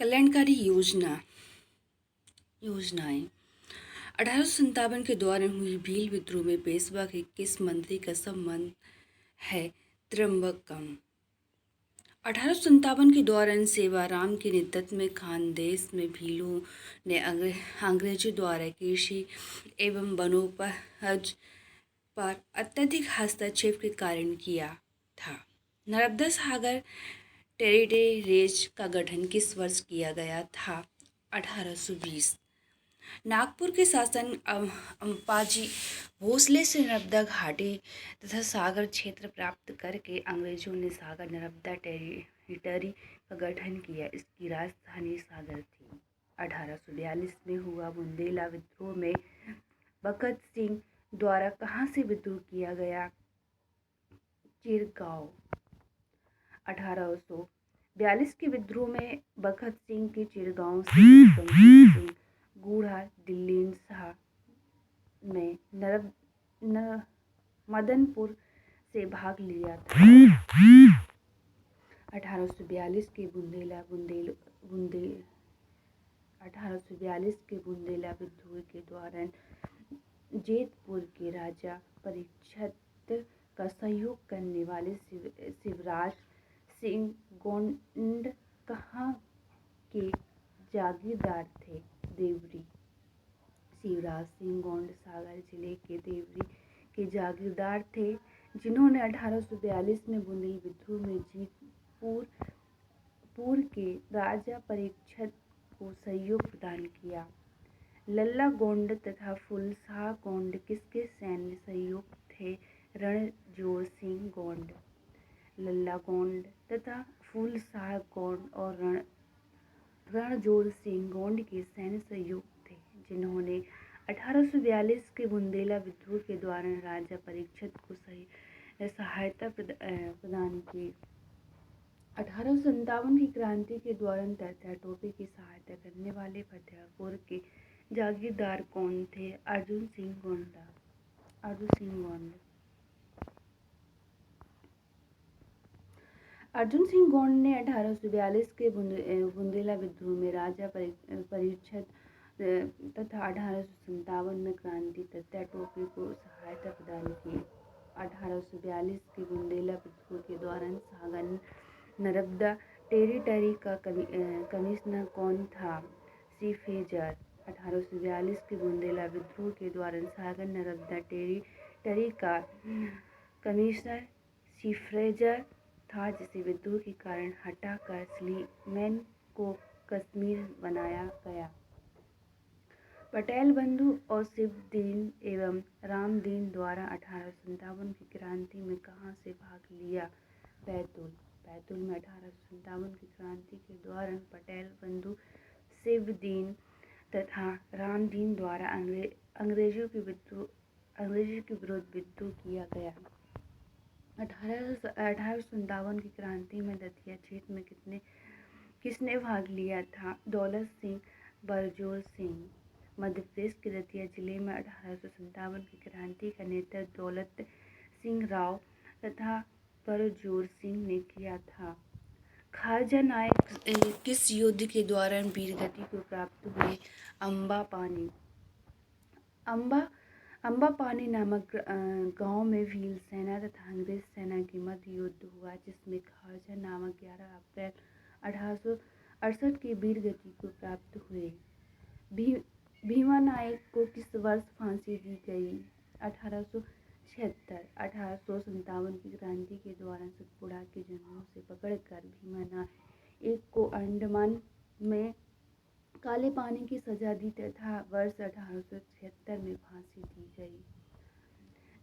कल्याणकारी योजनाएं 1857 के दौरान हुई भील विद्रोह में पेशवा के किस मंत्री का संबंध है? त्र्यंबकम। 1857 के दौरान सेवाराम के नेतृत्व में खानदेश में भीलों ने अंग्रेजों द्वारा कृषि एवं वनोपज पर अत्यधिक हस्तक्षेप के कारण किया था। नर्मदा सागर टेरिटरीज का गठन किस वर्ष किया गया था? 1820। नागपुर के शासन अम्पाजी भोसले से नर्मदा घाटी तथा सागर क्षेत्र प्राप्त करके अंग्रेजों ने सागर नर्मदा टेरिटरी का गठन किया। इसकी राजधानी सागर थी। 1842 में हुआ बुंदेला विद्रोह में भगत सिंह द्वारा कहाँ से विद्रोह किया गया? चिरगांव। 1842 के विद्रोह में भगत सिंह के चिरगांव से गंभीर सिंह गूढ़ा दिल्ली शाह ने मदनपुर से भाग लिया था। 1842 के बुंदेला विद्रोह के दौरान जैतपुर के राजा परीक्षित का सहयोग करने वाले शिवराज सिंह गोंड कहाँ के जागीरदार थे? देवरी। शिवराज सिंह गोंड सागर जिले के देवरी के जागीरदार थे, जिन्होंने 1842 में बुंदेल विद्रोह में जैतपुर के राजा परीक्षित को सहयोग प्रदान किया। लल्ला गोंड तथा फूलशाह गोंड किसके सैन्य सहयोग थे? रणजोर सिंह गोंड। लल्ला गोंड तथा फूलशाह गोंड और रणजोर सिंह गोंड के सैन्य सहयोग थे, जिन्होंने 1842 के बुंदेला विद्रोह के दौरान राजा परीक्षित को सहायता प्रदान की। 1857 की क्रांति के दौरान तात्या टोपे की सहायता करने वाले फतेहपुर के जागीरदार कौन थे? अर्जुन सिंह गोंड। अर्जुन सिंह गोंड ने 1842 के बुंदेला विद्रोह में राजा परीक्षित तथा 1857 में क्रांति तात्या टोपे को सहायता प्रदान की। 1842 के बुंदेला विद्रोह के दौरान सागर नर्मदा टेरिटरी का कमिश्नर कौन था? सी फ्रेजर। 1842 के बुंदेला विद्रोह के दौरान सागर नर्मदा टेरिटरी का कमिश्नर सी फ्रेजर था, जिसे विद्रोह के कारण हटाकर स्लीमैन को कश्मीर बनाया गया। पटेल बंधु और शिवदीन एवं रामदीन द्वारा 1857 की क्रांति में कहाँ से भाग लिया? बैतूल में 1857 की क्रांति के दौरान पटेल बंधु, शिवदीन तथा रामदीन द्वारा अंग्रेजों के विरुद्ध विद्रोह किया गया। 1857 की क्रांति में दतिया क्षेत्र में किसने भाग लिया था? दौलत सिंह बरजोर सिंह। मध्य प्रदेश के दतिया जिले में 1857 की क्रांति का नेतृत्व दौलत सिंह राव तथा बरजोर सिंह ने किया था। खारजा नायक किस युद्ध के दौरान वीरगति को प्राप्त हुए? अम्बापानी नामक गांव में भील सेना तथा अंग्रेज सेना के मध्य युद्ध हुआ, जिसमें खारजा नामक 11 अप्रैल 1868 की वीरगति को प्राप्त हुए। भीमा नायक को किस वर्ष फांसी दी गई? 1876। 1857 की क्रांति के दौरान सतपुड़ा के जंगलों से पकड़कर भीमा नायक को अंडमान में काले पानी की सजा दी तथा वर्ष 1876 में फांसी दी गई।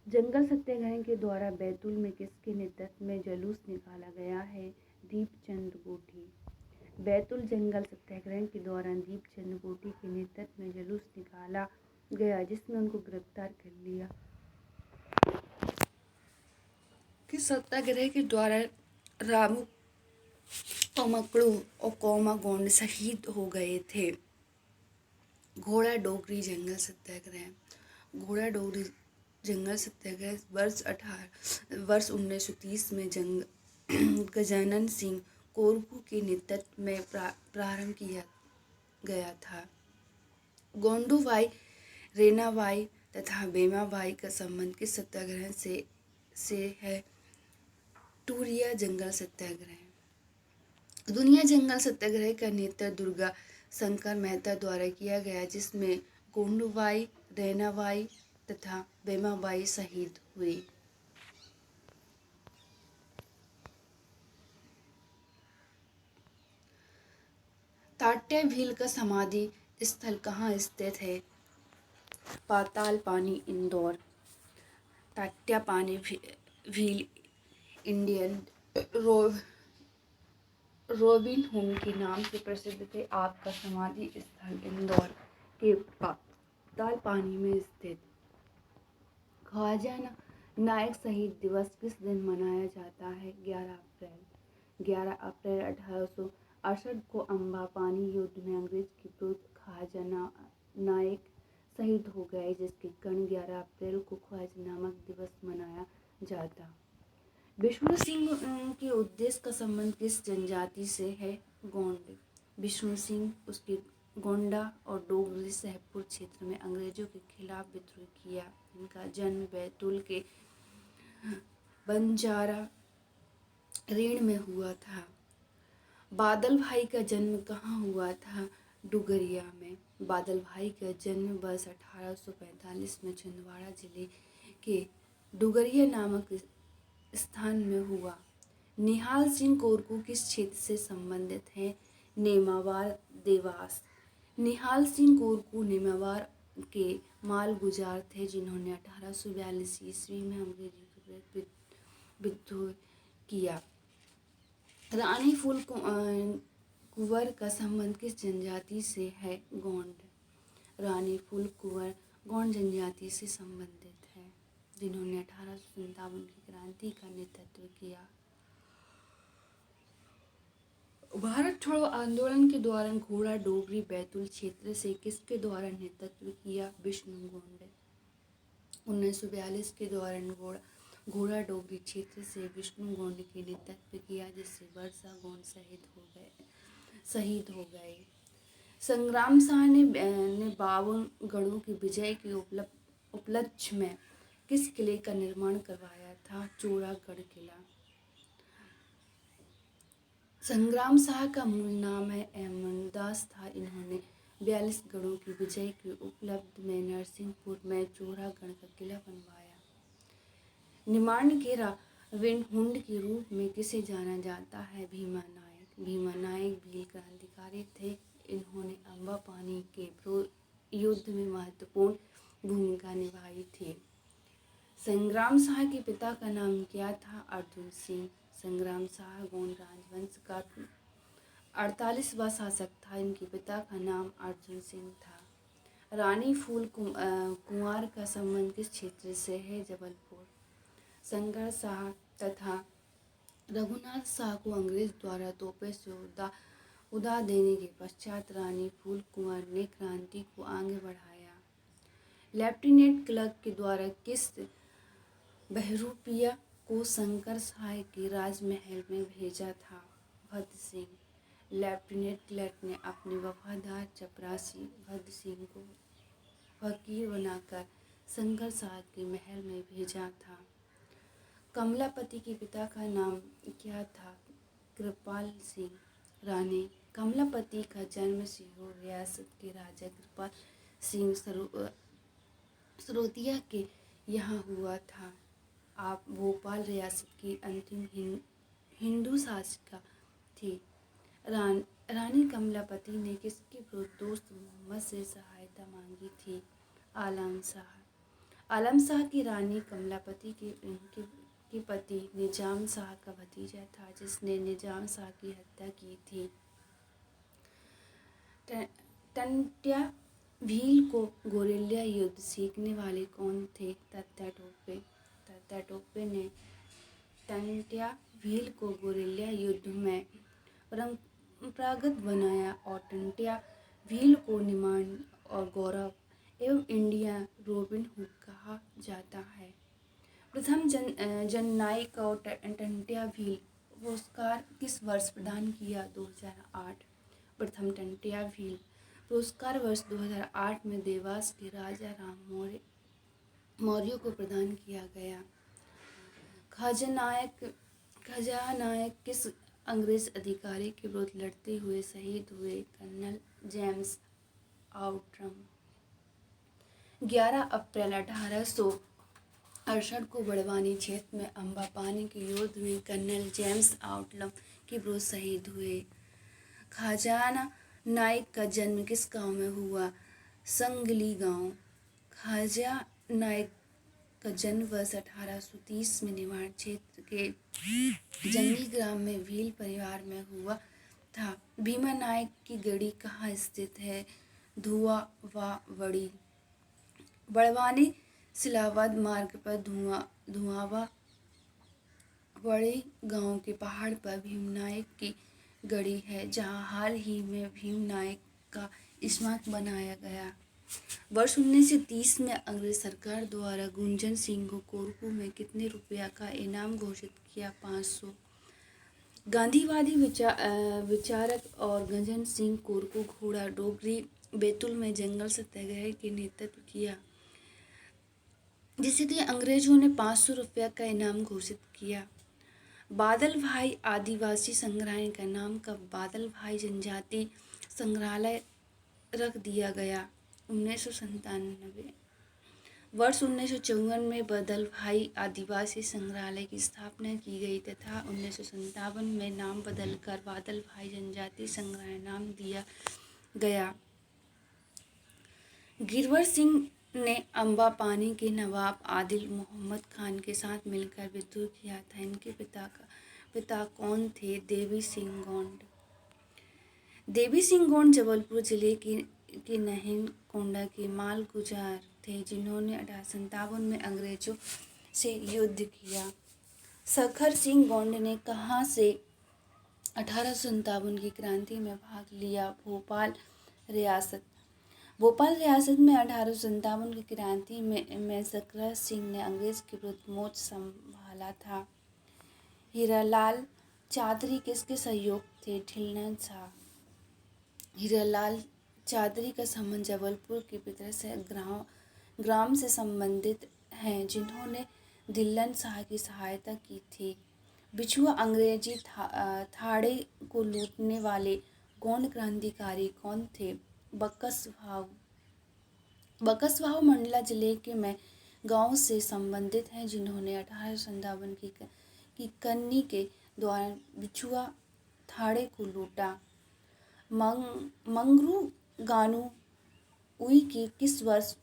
जंगल सत्याग्रह के द्वारा बैतूल में किसके नेतृत्व में जुलूस निकाला गया है? दीपचंद गोठी। बैतूल जंगल सत्याग्रह के दौरान दीपचंद गोठी के नेतृत्व में जुलूस निकाला गया, जिसमें उनको गिरफ्तार कर लिया। किस सत्याग्रह के द्वारा रामू तमकड़ू और कोमा गोंड शहीद हो गए थे? घोड़ा डोगरी जंगल सत्याग्रह। घोड़ा डोगरी जंगल सत्याग्रह वर्ष 1930 में गजानन सिंह कोरकू के नेतृत्व में प्रारंभ किया गया था। गोंडूबाई, रेनाबाई तथा बेमाबाई का संबंध किस सत्याग्रह से है? टूरिया जंगल सत्याग्रह। दुनिया जंगल सत्याग्रह का नेतृत्व दुर्गा शंकर मेहता द्वारा किया गया, जिसमें गोंडूबाई, रेनाबाई तथा बेमाबाई शहीद हुई। ताट्या भील का समाधि स्थल कहाँ स्थित है? पाताल पानी, इंदौर। ताट्या पानी भील इंडियन रॉबिन हुड के नाम से प्रसिद्ध थे। आपका समाधि स्थल इंदौर के पाताल पानी में स्थित। ख्वाजा नायक शहीद दिवस किस दिन मनाया जाता है? 11 अप्रैल। 11 अप्रैल 1868 को अम्बा पानी युद्ध में अंग्रेज के विरुद्ध ख्वाजा नायक शहीद हो गए, जिसके कारण 11 अप्रैल को ख्वाजा नामक दिवस मनाया जाता। विष्णु सिंह के उद्देश्य का संबंध किस जनजाति से है? गोंड। विष्णु सिंह उसके गोंडा और डोगरी सहपुर क्षेत्र में अंग्रेजों के खिलाफ विद्रोह किया। इनका जन्म बैतूल के बंजारा ऋण में हुआ था। बादल भाई का जन्म कहाँ हुआ था? डुगरिया में। बादल भाई का जन्म वर्ष 1845 में छिंदवाड़ा जिले के डुगरिया नामक स्थान में हुआ। निहाल सिंह कोरकू किस क्षेत्र से संबंधित हैं? नेमावर, देवास। निहाल सिंह कोरकू नेमावर के मालगुजार थे, जिन्होंने 1842 ईस्वी में अंग्रेजों के विरुद्ध विद्रोह किया। रानी फूल कुंवर का संबंध किस जनजाति से है? गोंड। रानी फूल कुंवर गोंड जनजाति से संबंधित है, जिन्होंने 1857 की क्रांति का नेतृत्व किया। भारत छोड़ो आंदोलन के दौरान घोड़ा डोगरी बैतूल क्षेत्र से किसके द्वारा नेतृत्व किया? विष्णु गोंड। 1942 के दौरान घोड़ा डोगरी क्षेत्र से विष्णु गोंड के नेतृत्व किया, जिससे वर्षा गोंड शहीद हो गए। संग्राम शाह ने 52 गढ़ों की विजय के उपलक्ष्य में किस किले का निर्माण करवाया था? चोरागढ़ किला। संग्राम शाह का मूल नाम है अहमदास था। इन्होंने 42 गढ़ों की विजय के उपलब्ध में नरसिंहपुर में चोरागढ़ का किला बनवाया। निमाड़ के रॉबिन हुड के रूप में किसे जाना जाता है? भीमा नायक। भीमा नायक भील क्रांतिकारी थे। इन्होंने अम्बा पानी के युद्ध में महत्वपूर्ण भूमिका निभाई थी। संग्राम शाह के पिता का नाम क्या था? अर्जुन सिंह। संग्राम शाह गोंड राजवंश का 48वां शासक था। इनके पिता का नाम अर्जुन सिंह था। रानी फूल कुंवर का संबंध किस क्षेत्र से है? जबलपुर। शंकर शाह तथा रघुनाथ शाह को अंग्रेज द्वारा तोपे से उड़ा देने के पश्चात रानी फूल कुंवर ने क्रांति को आगे बढ़ाया। लेफ्टिनेंट क्लर्क के द्वारा किस बहरूपिया को शंकर शाह के राजमहल में भेजा था? भद्र सिंह। लेफ्टिनेंट क्लर्क ने अपने वफादार चपरासी भद्र सिंह को फकीर बनाकर शंकर शाह के महल में भेजा था। कमलापति के पिता का नाम क्या था? कृपाल सिंह। रानी कमलापति का जन्म सीहोर रियासत के राजा कृपाल सिंह सरोतिया के यहाँ हुआ था। आप भोपाल रियासत की अंतिम हिंदू शासिका थी। रानी कमलापति ने किसके विरुद्ध दोस्त मोहम्मद से सहायता मांगी थी? आलम शाह। आलम शाह की रानी कमलापति के पति निजाम शाह का भतीजा था, जिसने निजाम शाह की हत्या की थी। टंट्या भील को गोरिल्ला युद्ध सीखने वाले कौन थे? तात्या टोपे। तात्या टोपे ने टंट्या भील को गोरिल्ला युद्ध में परंपरागत बनाया और टंट्या भील को निमाड़ और गौरव एवं इंडिया रॉबिन हुड कहा जाता है। प्रथम जननायक और टंट्या भील पुरस्कार किस वर्ष प्रदान किया? 2008। प्रथम टंटिया भील पुरस्कार वर्ष 2008 में देवास के राजा राम मौर्य को प्रदान किया गया। ख्वाजा नायक किस अंग्रेज अधिकारी के विरुद्ध लड़ते हुए शहीद हुए? Colonel James Outram. 11 अप्रैल 1868 को बड़वानी क्षेत्र में अम्बापानी के युद्ध में कर्नल जेम्स आउटलम के विरुद्ध शहीद हुए। ख्वाजा नायक का जन्म किस गांव में हुआ? संगली गांव। ख्वाजा नायक का जन्म वर्ष 1830 में निवाड़ क्षेत्र के जंगली ग्राम में भील परिवार में हुआ था। भीमा नायक की गढ़ी कहाँ स्थित है? धुआवावड़ी। बड़वानी सिलावद मार्ग पर धुआवावड़ी गांव के पहाड़ पर भीमनायक की गढ़ी है, जहां हाल ही में भीमनायक का स्मारक बनाया गया। वर्ष 1930 में अंग्रेज सरकार द्वारा गुंजन सिंह को कोरकू में कितने रुपया का इनाम घोषित किया? 500। गांधीवादी विचारक और गुंजन सिंह कोरकू घोड़ा डोगरी बैतूल में जंगल सत्याग्रह के नेतृत्व किया, जिसके लिए अंग्रेजों ने 500 रुपया का इनाम घोषित किया। बादल भाई आदिवासी संग्रहालय का नाम कब बादल भाई जनजाति संग्रहालय रख दिया गया? 1997। वर्ष 1954 में बादल भाई आदिवासी संग्रहालय की स्थापना की गई तथा 1957 में नाम बदलकर बादल भाई जनजाति संग्रहालय नाम दिया गया। गिरवर सिंह ने अम्बापानी के नवाब आदिल मोहम्मद खान के साथ मिलकर विद्रोह किया था। इनके पिता कौन थे? देवी सिंह गोंड। देवी सिंह गोंड जबलपुर जिले के नहीनकोंडा के मालगुजार थे, जिन्होंने 1857 में अंग्रेजों से युद्ध किया। सखर सिंह गोंड ने कहाँ से 1857 की क्रांति में भाग लिया? भोपाल रियासत में 1857 की क्रांति में सखर सिंह ने अंग्रेज के विरुद्ध मोर्चा संभाला था। हीरालाल चौधरी किसके सहयोग थे? ढिल्लन शाह। हीरालाल चौधरी का संबंध जबलपुर के पितर से ग्राम से संबंधित हैं, जिन्होंने ढिल्लन शाह की सहायता की थी। बिछुआ अंग्रेजी थाड़े को लूटने वाले गोंड क्रांतिकारी कौन थे? बकसवाह मंडला जिले के में गांव से संबंधित हैं, जिन्होंने 1857 की कन्नी के दौरान बिछुआ थाड़े को लूटा। मंगरू गानू उई की किस वर्ष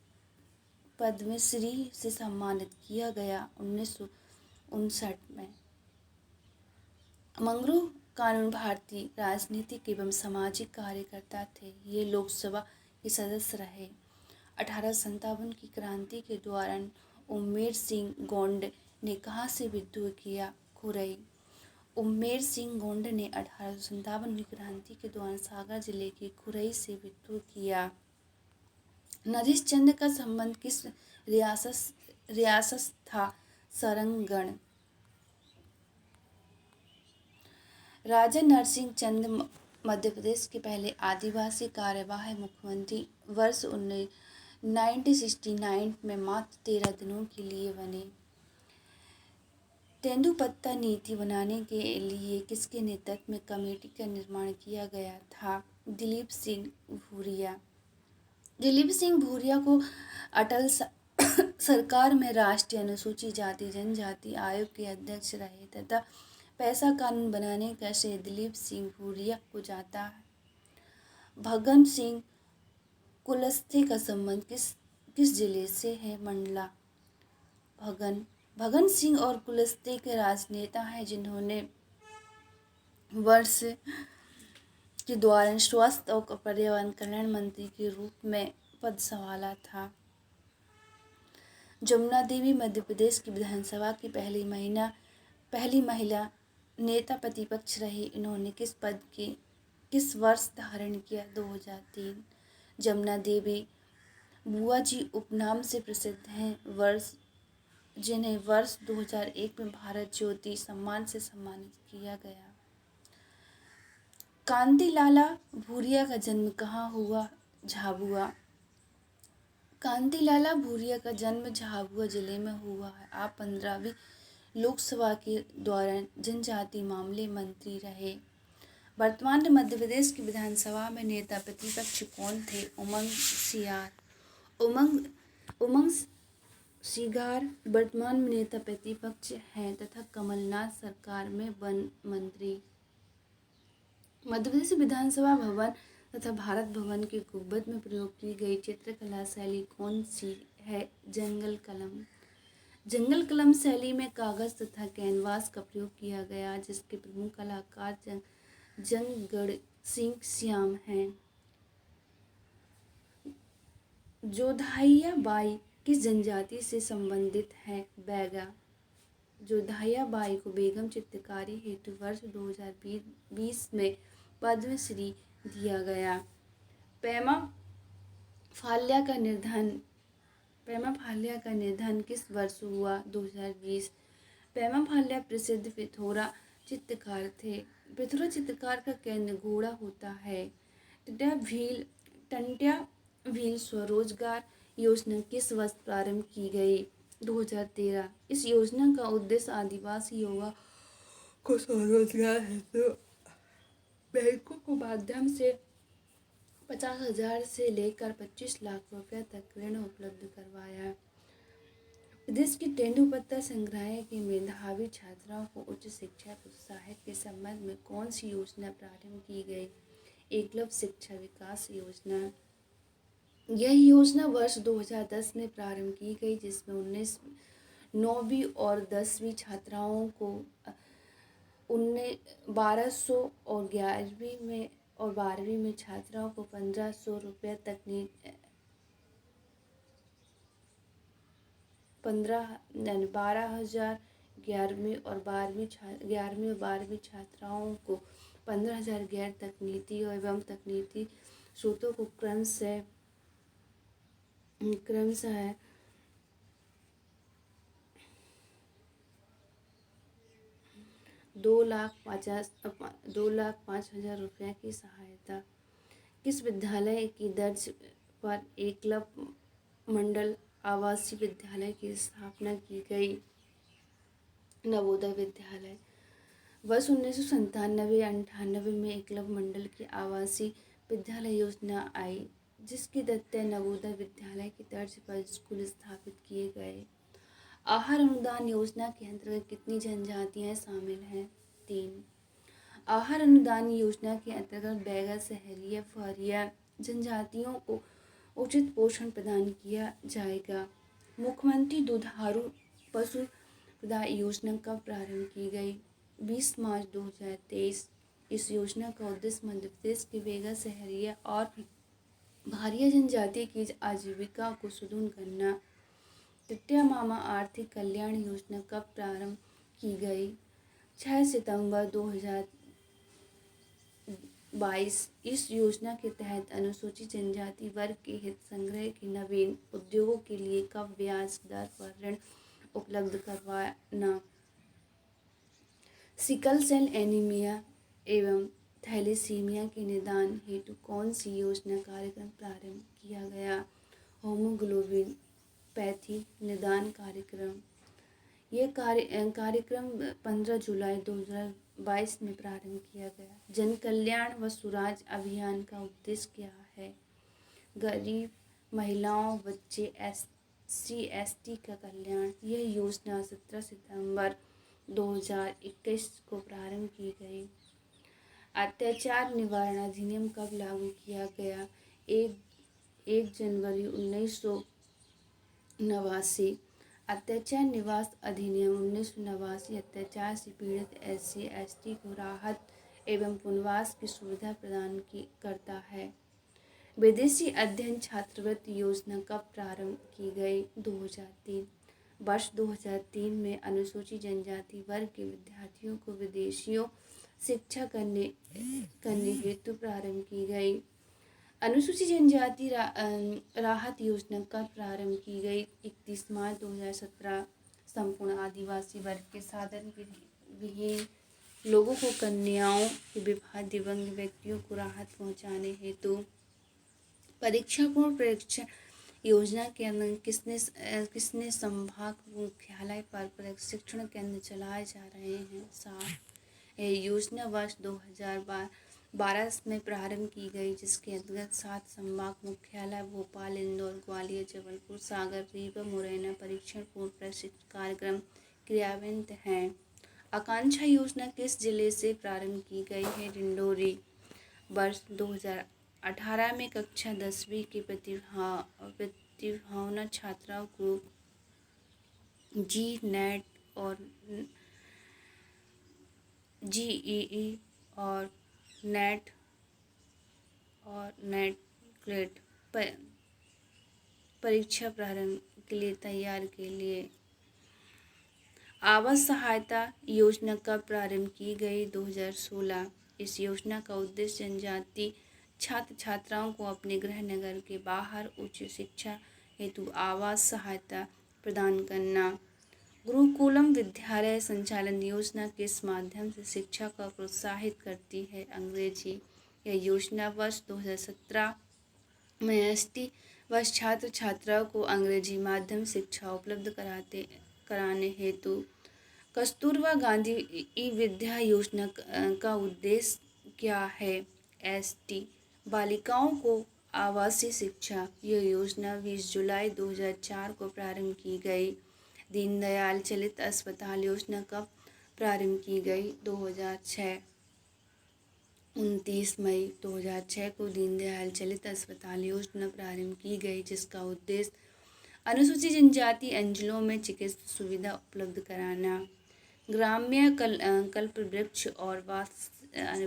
पद्मश्री से सम्मानित किया गया? 1959 में। मंगरू कानून भारतीय राजनीतिक एवं सामाजिक कार्यकर्ता थे। ये लोकसभा के सदस्य रहे। 1857 की क्रांति के दौरान उम्मेर सिंह गोंड ने कहाँ से विद्रोह किया? खुरई। उम्मेर सिंह गोंड ने 1857 की क्रांति के दौरान सागर जिले के खुरई से विद्रोह किया। नरेश चंद का संबंध किस रियासत था? सरंगगढ़। राजा नरसिंह चंद मध्य प्रदेश के पहले आदिवासी कार्यवाही मुख्यमंत्री वर्ष 1969 में मात्र 13 दिनों के लिए बने। तेंदुपत्ता नीति बनाने के लिए किसके नेतृत्व में कमेटी का निर्माण किया गया था? दिलीप सिंह भूरिया। दिलीप सिंह भूरिया को अटल सरकार में राष्ट्रीय अनुसूचित जाति जनजाति आयोग के अध्यक्ष रहे तथा पैसा कानून बनाने का श्रेय दिलीप सिंह भूरिया को जाता है। भगत सिंह कुलस्ते का संबंध किस जिले से है? मंडला। भगत सिंह और कुलस्ते के राजनेता हैं, जिन्होंने वर्ष के दौरान स्वास्थ्य और पर्यावरण कल्याण मंत्री के रूप में पद संभाला था। जमुना देवी मध्य प्रदेश की विधानसभा की पहली महिला नेता प्रतिपक्ष रही। इन्होंने किस वर्ष धारण किया? 2003। जमुना देवी बुआ जी उपनाम से प्रसिद्ध हैं। वर्ष जिन्हें वर्ष 2001 में भारत ज्योति सम्मान से सम्मानित किया गया। कांतिलाला भूरिया का जन्म कहाँ हुआ? झाबुआ। कांतिलाला भूरिया का जन्म झाबुआ जिले में हुआ है। आप 15वीं लोकसभा के दौरान जनजाति मामले मंत्री रहे। वर्तमान में मध्य प्रदेश की विधानसभा में नेता प्रतिपक्ष कौन थे? उमंग सिगार वर्तमान में नेता प्रतिपक्ष हैं तथा कमलनाथ सरकार में वन मंत्री। मध्य प्रदेश विधानसभा भवन तथा भारत भवन के गुंबद में प्रयोग की गई चित्रकला शैली कौन सी है? जंगल कलम। जंगल कलम शैली में कागज तथा कैनवास का प्रयोग किया गया, जिसके प्रमुख कलाकार जंगगढ़ सिंह श्याम हैं। जोधाइया बाई किस जनजाति से संबंधित है? बैगा। जोधाइया बाई को बेगम चित्रकारी हेतु वर्ष 2020 में पद्मश्री दिया गया। पेमा फाल्या का निधन किस वर्ष हुआ? 2020। पेमा फाल्या प्रसिद्ध पिथौरा चित्रकार थे। पिथौरा चित्रकार का केंद्र घोड़ा होता है। टंट्या भील स्वरोजगार योजना किस वर्ष प्रारंभ की गई? 2013। इस योजना का उद्देश्य आदिवासी युवा को स्वरोजगार हेतु बैंकों के माध्यम से 50,000 से लेकर 25 लाख रुपए तक ऋण उपलब्ध करवाया। प्रदेश की तेंदुपत्ता संग्रहालय के मेधावी छात्राओं को उच्च शिक्षा प्रोत्साहित के संबंध में कौन सी योजना प्रारंभ की गई? एकलव्य शिक्षा विकास योजना। यह योजना वर्ष 2010 में प्रारंभ की गई, जिसमें 9वीं और 10वीं छात्राओं को 1200 और 12वीं में छात्राओं को 1500 रुपये तक 12,000, 11वीं और 12वीं छात्राओं को 15,000 गैर तकनीकी एवं तकनीकी स्रोतों को क्रमशः 2,05,000 रुपये की सहायता। किस विद्यालय की तर्ज पर एकलव्य मंडल आवासीय विद्यालय की स्थापना की गई? नवोदय विद्यालय। वर्ष 1997-98 में एकलव्य मंडल की आवासीय विद्यालय योजना आई, जिसके तहत नवोदय विद्यालय की तर्ज पर स्कूल स्थापित किए गए। आहार अनुदान योजना के अंतर्गत कितनी जनजातियां शामिल हैं? 3। आहार अनुदान योजना के अंतर्गत बैगा, सहरिया, फरिया जनजातियों को उचित पोषण प्रदान किया जाएगा। मुख्यमंत्री दुधारू पशु प्रदाय योजना कब प्रारंभ की गई? 20 मार्च 2023। इस योजना का उद्देश्य मध्य प्रदेश के बैगा, सहरिया और भारिया जनजाति की आजीविका को सुदृढ़ करना। टिट्या मामा आर्थिक कल्याण योजना कब प्रारंभ की गई? 6 सितंबर 2022। इस योजना के तहत अनुसूचित जनजाति वर्ग के हित संग्रह के नवीन उद्योगों के लिए कम ब्याज दर पर ऋण उपलब्ध करवाना। सिकल सेल एनीमिया एवं थैलेसीमिया के निदान हेतु कौन सी योजना कार्यक्रम प्रारंभ किया गया? होमोग्लोबिनोपैथी निदान कार्यक्रम। यह कार्यक्रम 15 जुलाई 2022 में प्रारंभ किया गया। जन कल्याण व सुराज अभियान का उद्देश्य क्या है? गरीब महिलाओं, बच्चे, SC/ST का कल्याण। यह योजना 17 सितंबर 2021 को प्रारंभ की गई। अत्याचार निवारण अधिनियम कब लागू किया गया? 1 जनवरी 1989। अत्याचार निवारण अधिनियम 1989 अत्याचार से पीड़ित SC/ST को राहत एवं पुनर्वास की सुविधा प्रदान करता है। विदेशी अध्ययन छात्रवृत्ति योजना कब प्रारंभ की गई? 2003। वर्ष 2003 में अनुसूचित जनजाति वर्ग के विद्यार्थियों को विदेशियों शिक्षा करने हेतु प्रारंभ की गई। अनुसूचित जनजाति राहत योजना कब प्रारंभ की गई? 31 मार्च 2017। संपूर्ण आदिवासी वर्ग के साधन विहीन लोगों को कन्याओं के विवाह दिव्यांग व्यक्तियों को राहत पहुंचाने हेतु परीक्षा पूर्व परीक्षा योजना के अंदर किसने संभाग मुख्यालय पर प्रशिक्षण केंद्र चलाए जा रहे हैं। 7 यह योजना वर्ष 2012 में प्रारंभ की गई, जिसके अंतर्गत 7 संभाग मुख्यालय भोपाल, इंदौर, ग्वालियर, जबलपुर, सागर, रीवा, मुरैना परीक्षण पूर्व प्रशिक्षण कार्यक्रम क्रियान्वित हैं। आकांक्षा योजना किस जिले से प्रारंभ की गई है। डिंडोरी। वर्ष 2018 में कक्षा 10वीं की प्रतिभावान छात्राओं को जी-नेट और जीईई और नेट क्लेट परीक्षा प्रारंभ के लिए तैयार के लिए आवास सहायता योजना कब प्रारंभ की गई। 2016। इस योजना का उद्देश्य जनजाति छात्र छात्राओं को अपने गृह नगर के बाहर उच्च शिक्षा हेतु आवास सहायता प्रदान करना। गुरुकुलम विद्यालय संचालन योजना किस माध्यम से शिक्षा को प्रोत्साहित करती है। अंग्रेजी। यह योजना वर्ष 2017 में एसटी वर्ष छात्र छात्राओं को अंग्रेजी माध्यम शिक्षा उपलब्ध कराने हेतु कस्तूरबा गांधी ई विद्या योजना का उद्देश्य क्या है। एसटी बालिकाओं को आवासीय शिक्षा। यह योजना 20 जुलाई 2004 को प्रारंभ की गई। दीनदयाल चलित अस्पताल योजना कब प्रारंभ की गई। 2006। 29 मई 2006 को दीनदयाल चलित अस्पताल योजना प्रारंभ की गई, जिसका उद्देश्य अनुसूचित जनजाति अंचलों में चिकित्सा सुविधा उपलब्ध कराना। ग्राम्य कल्प वृक्ष और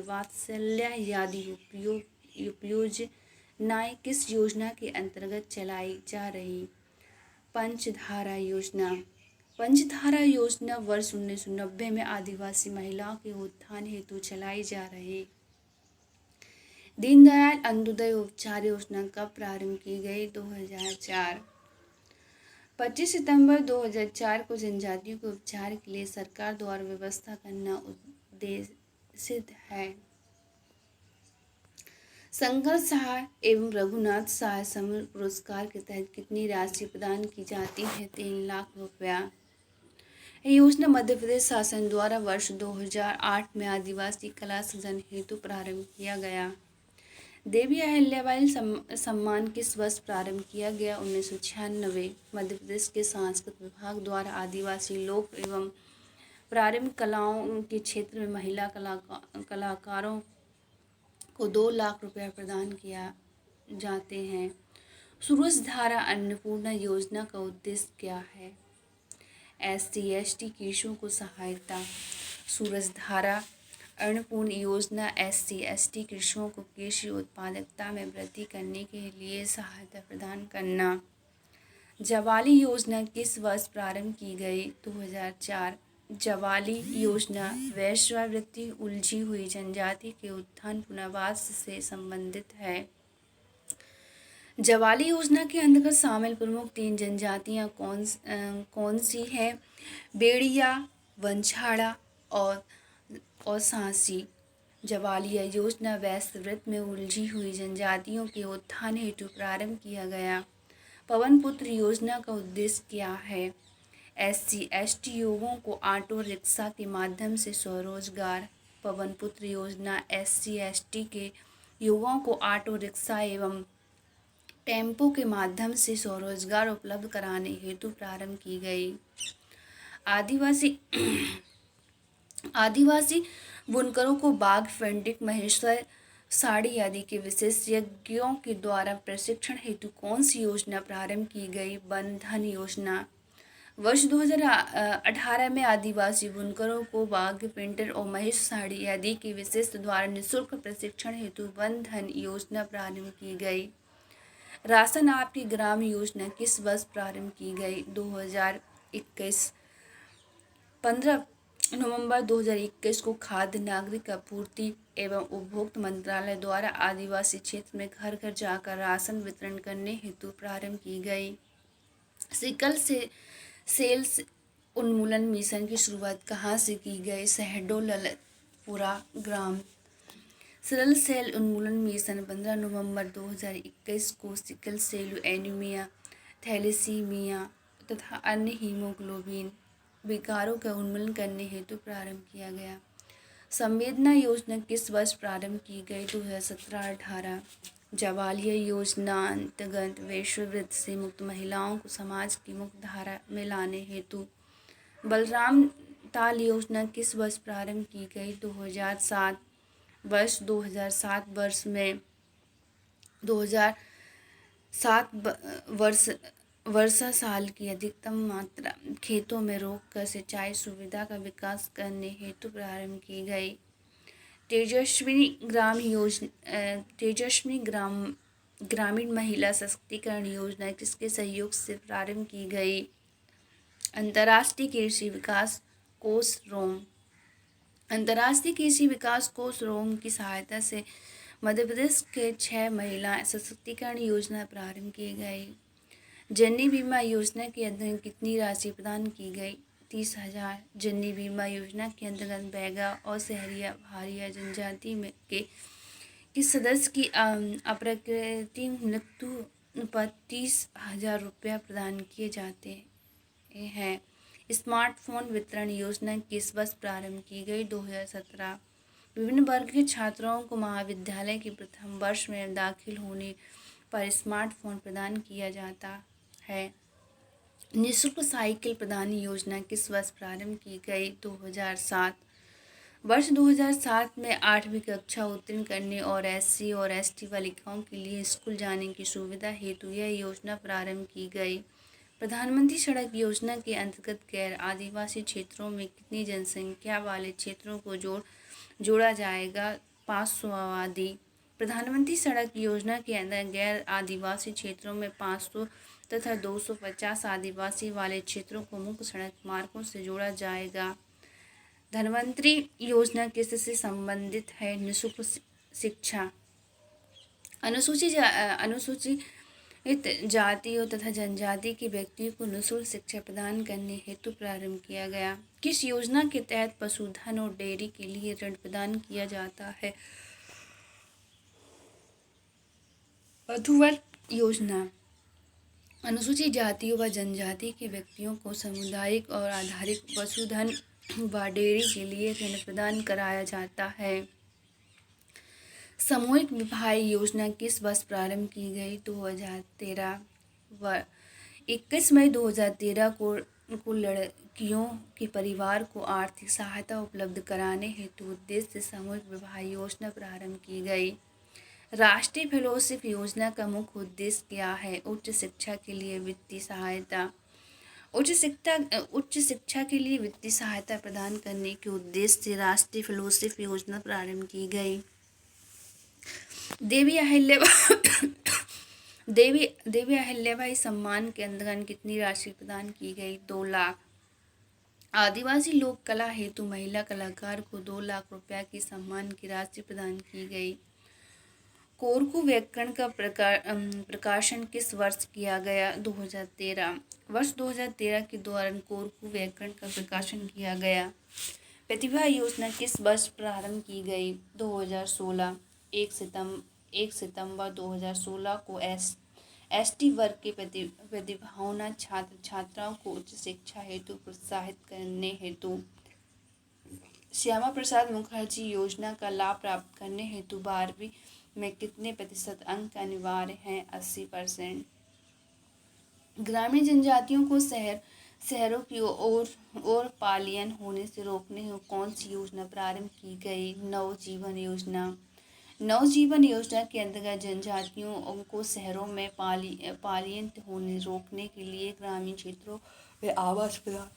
वात्सल्य आदि योजनाएं किस योजना के अंतर्गत चलाई जा रही। पंचधारा योजना। पंचधारा योजना वर्ष 1990 में आदिवासी महिलाओं के उत्थान हेतु चलाई जा रही। दीनदयाल अंत्योदय उपचार योजना कब प्रारंभ की गई। 2004। 25 सितंबर 2004 को जनजातियों के उपचार के लिए सरकार द्वारा व्यवस्था करना उद्देशित है। शंकर सहाय एवं रघुनाथ सहाय समूह पुरस्कार के तहत कितनी राशि प्रदान की जाती है। 3 लाख रुपया। यह योजना मध्य प्रदेश शासन द्वारा वर्ष 2008 में आदिवासी कला सृजन हेतु प्रारंभ किया गया। देवी अहिल्याबाई सम्मान किस वर्ष प्रारंभ किया गया। 1996। मध्य प्रदेश के सांस्कृतिक विभाग द्वारा आदिवासी लोक एवं प्रारंभिक कलाओं के क्षेत्र में महिला कलाकारों को 2 लाख रुपया प्रदान किया जाते हैं। सूरजधारा अन्नपूर्णा योजना का उद्देश्य क्या है। SC/ST कृषकों को सहायता। सूरजधारा अन्नपूर्णा योजना SC/ST कृषकों को कृषि उत्पादकता में वृद्धि करने के लिए सहायता प्रदान करना। जवाली योजना किस वर्ष प्रारंभ की गई। 2004। जवाली योजना वेश्यावृत्ति उलझी हुई जनजाति के उत्थान पुनर्वास से संबंधित है। जवाली योजना के अंतर्गत शामिल प्रमुख 3 जनजातियां कौन सी हैं। बेड़िया, वंछाड़ा और सांसी। जवाली योजना वेश्यावृत्ति में उलझी हुई जनजातियों के उत्थान हेतु प्रारंभ किया गया। पवन पुत्र योजना का उद्देश्य क्या है। SC/ST युवाओं को ऑटो रिक्शा के माध्यम से स्वरोजगार। पवन पुत्र योजना SC/ST के युवाओं को ऑटो रिक्शा एवं टेम्पो के माध्यम से स्वरोजगार उपलब्ध कराने हेतु प्रारंभ की गई। आदिवासी बुनकरों को बाघ, फेंटिक, महेश्वर, साड़ी आदि के विशेषज्ञों के द्वारा प्रशिक्षण हेतु कौन सी योजना प्रारंभ की गई। वन धन योजना। वर्ष 2018 में आदिवासी बुनकरों को बाघ, पेंटर और महेश साड़ी आदि के विशेषज्ञ द्वारा निःशुल्क प्रशिक्षण हेतु वन धन योजना प्रारंभ की गई। राशन आपकी ग्राम योजना किस वर्ष प्रारंभ की गई। 2021। 15 नवंबर 2021 को खाद्य नागरिक आपूर्ति एवं उपभोक्ता मंत्रालय द्वारा आदिवासी क्षेत्र में घर घर जाकर राशन वितरण करने हेतु प्रारंभ की गई। सिकल से सेल्स उन्मूलन मिशन की शुरुआत कहाँ से की गई? शहडोल ललितपुरा ग्राम। सिकल सेल उन्मूलन मिशन 15 नवंबर 2021 को सिकल सेल एनीमिया, थैलेसीमिया तथा अन्य हीमोग्लोबिन विकारों का उन्मूलन करने हेतु प्रारंभ किया गया। संवेदना योजना किस वर्ष प्रारंभ की गई? 2017-18। जवालिया योजना अंतर्गत वेश्यावृत्ति से मुक्त महिलाओं को समाज की मुख्य धारा में लाने हेतु बलराम ताल योजना किस वर्ष प्रारंभ की गई? 2007 वर्ष। 2007 वर्ष में 2007 वर्षा साल की अधिकतम मात्रा खेतों में रोककर सिंचाई सुविधा का विकास करने हेतु प्रारंभ की गई। तेजस्विनी ग्रामीण महिला सशक्तिकरण योजना किसके सहयोग से प्रारंभ की गई? अंतर्राष्ट्रीय कृषि विकास कोष रोम। अंतर्राष्ट्रीय कृषि विकास कोष रोम की सहायता से मध्य प्रदेश के 6 महिला सशक्तिकरण योजना प्रारंभ की गई। जननी बीमा योजना के अंतर्गत कितनी राशि प्रदान की गई? 30,000। जननी बीमा योजना के अंतर्गत बैगा और सहरिया भारिया जनजाति में के किस सदस्य की अप्राकृतिक मृत्यु पर 30,000 रुपया प्रदान किए जाते हैं। स्मार्टफोन वितरण योजना किस वर्ष प्रारंभ की गई? 2017। विभिन्न वर्ग के छात्रों को महाविद्यालय के प्रथम वर्ष में दाखिल होने पर स्मार्टफोन प्रदान किया जाता है। निःशुल्क साइकिल प्रदान योजना किस वर्ष प्रारंभ की गई? 2007। वर्ष 2007 में 8वीं कक्षा उत्तीर्ण करने और SC और ST बालिकाओं के लिए स्कूल जाने की सुविधा हेतु यह योजना प्रारंभ की गई। प्रधानमंत्री सड़क योजना के अंतर्गत गैर आदिवासी क्षेत्रों में कितनी जनसंख्या वाले क्षेत्रों को जोड़ा जाएगा? 500 आबादी। प्रधानमंत्री सड़क योजना के अंदर गैर आदिवासी क्षेत्रों में 500 तथा 250 आदिवासी वाले क्षेत्रों को मुख्य सड़क मार्गों से जोड़ा जाएगा। धन्वंतरी योजना किससे संबंधित है? निःशुल्क शिक्षा। अनुसूचित जातियों तथा जनजाति के व्यक्तियों को निःशुल्क शिक्षा प्रदान करने हेतु प्रारंभ किया गया। किस योजना के तहत पशुधन और डेयरी के लिए ऋण प्रदान किया जाता है? वधूवर योजना। अनुसूचित जातियों व जनजाति के व्यक्तियों को सामुदायिक और आधारित पशुधन व डेयरी के लिए ऋण प्रदान कराया जाता है। सामूहिक विवाह योजना किस वर्ष प्रारंभ की गई? 2013। 21 मई 2013 को लड़कियों के परिवार को आर्थिक सहायता उपलब्ध कराने हेतु उद्देश्य से सामूहिक विवाह योजना प्रारंभ की गई। राष्ट्रीय फेलोशिप योजना का मुख्य उद्देश्य क्या है? उच्च शिक्षा के लिए वित्तीय सहायता। उच्च शिक्षा के लिए वित्तीय सहायता प्रदान करने के उद्देश्य से राष्ट्रीय फेलोशिप योजना प्रारंभ की गई। देवी अहिल्याबाई सम्मान के अंतर्गत कितनी राशि प्रदान की गई? 2 लाख। आदिवासी लोक कला हेतु महिला कलाकार को 2 लाख रुपया की सम्मान की राशि प्रदान की गई। कोरकू व्याकरण का प्रकाशन किस वर्ष किया गया? 2013। वर्ष 2013 के दौरान कोरकू व्याकरण का प्रकाशन किया गया। प्रतिभा योजना किस वर्ष प्रारंभ की गई? 2016। 1 सितंबर 2016 को ST वर्ग के प्रतिभावान छात्र छात्राओं को उच्च शिक्षा हेतु प्रोत्साहित करने हेतु श्यामा प्रसाद मुखर्जी योजना का लाभ प्राप्त करने हेतु 12वीं में कितने प्रतिशत अंक अनिवार्य हैं? 80%। ग्रामीण जनजातियों को शहरों की ओर पलायन होने से रोकने हेतु कौन सी योजना प्रारंभ की गई? नवजीवन योजना। नवजीवन योजना के अंतर्गत जनजातियों को शहरों में पलायन होने रोकने के लिए ग्रामीण क्षेत्रों में आवास प्रदान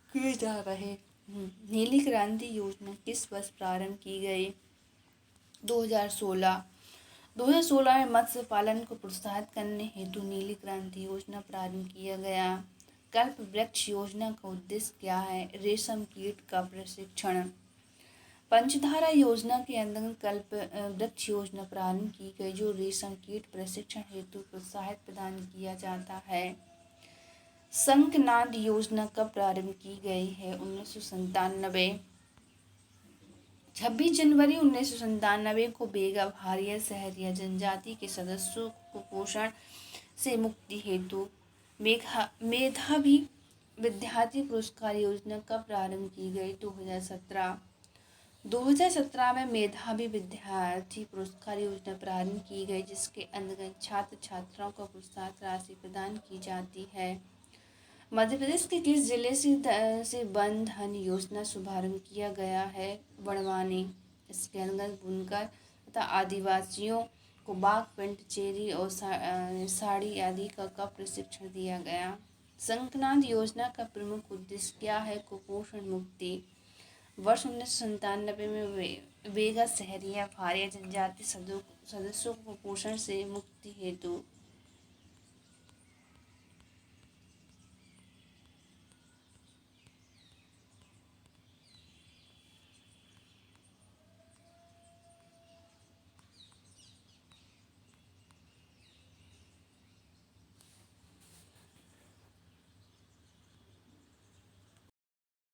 किए जा रहे। नीली क्रांति योजना किस वर्ष प्रारंभ की गई? 2016। 2016 में मत्स्य पालन को प्रोत्साहित करने हेतु नीली क्रांति योजना प्रारंभ किया गया। कल्प वृक्ष योजना का उद्देश्य क्या है? रेशम कीट का प्रशिक्षण। पंचधारा योजना के अंतर्गत कल्प वृक्ष योजना प्रारंभ की गई जो रेशम कीट प्रशिक्षण हेतु प्रोत्साहित प्रदान किया जाता है। संकनाद योजना कब प्रारंभ की गई है? 1997। 26 जनवरी 1997 को बेगा भारिया शहरिया जनजाति के सदस्यों को कुपोषण से मुक्ति हेतु मेधावी विद्यार्थी पुरस्कार योजना कब प्रारंभ की गई? 2017। 2017 में मेधावी विद्यार्थी पुरस्कार योजना प्रारंभ की गई, जिसके अंतर्गत छात्र छात्राओं को प्रोत्साहन राशि प्रदान की जाती है। मध्य प्रदेश के किस जिले से वन धन योजना शुभारंभ किया गया है? बड़वानी। इसके अंतर्गत बुनकर तथा आदिवासियों को बाग पेंट, चेरी और साड़ी आदि का प्रशिक्षण दिया गया। संकनाद योजना का प्रमुख उद्देश्य क्या है? कुपोषण मुक्ति। वर्ष 1997 में बेगा शहरिया भारिया जनजाति सदस्यों को कुपोषण से मुक्ति हेतु